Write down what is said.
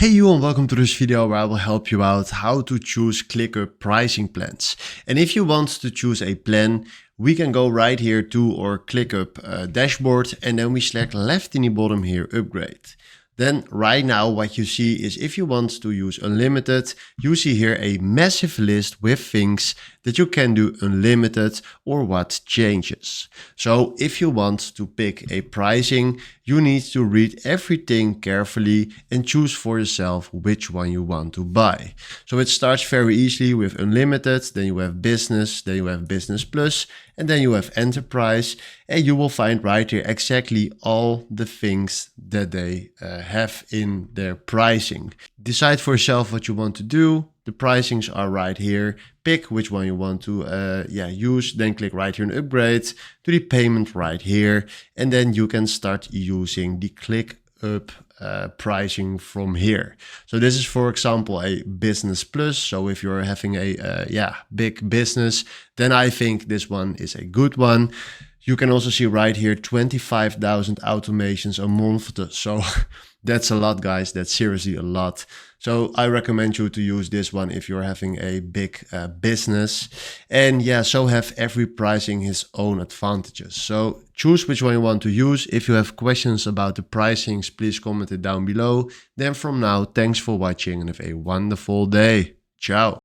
Hey you, and welcome to this video where I will help you out how to choose ClickUp pricing plans. And if you want to choose a plan, we can go right here to our ClickUp dashboard, and then we select left in the bottom here, upgrade. Then right now what you see is if you want to use unlimited, you see here a massive list with things that you can do unlimited or what changes. So if you want to pick a pricing, you need to read everything carefully and choose for yourself which one you want to buy. So it starts very easily with unlimited, then you have business, then you have business plus, and then you have enterprise, and you will find right here exactly all the things that they have in their pricing. Decide for yourself what you want to do. The pricings are right here. Pick which one you want to use, then click right here and upgrade to the payment right here, and then you can start using the ClickUp pricing from here. So this is, for example, a business plus. So if you're having a big business, then I think this one is a good one. You can also see right here 25,000 automations a month. So that's a lot, guys. That's seriously a lot. So I recommend you to use this one if you're having a big business. And yeah, so have every pricing his own advantages. So choose which one you want to use. If you have questions about the pricings, please comment it down below. Then from now, thanks for watching and have a wonderful day. Ciao.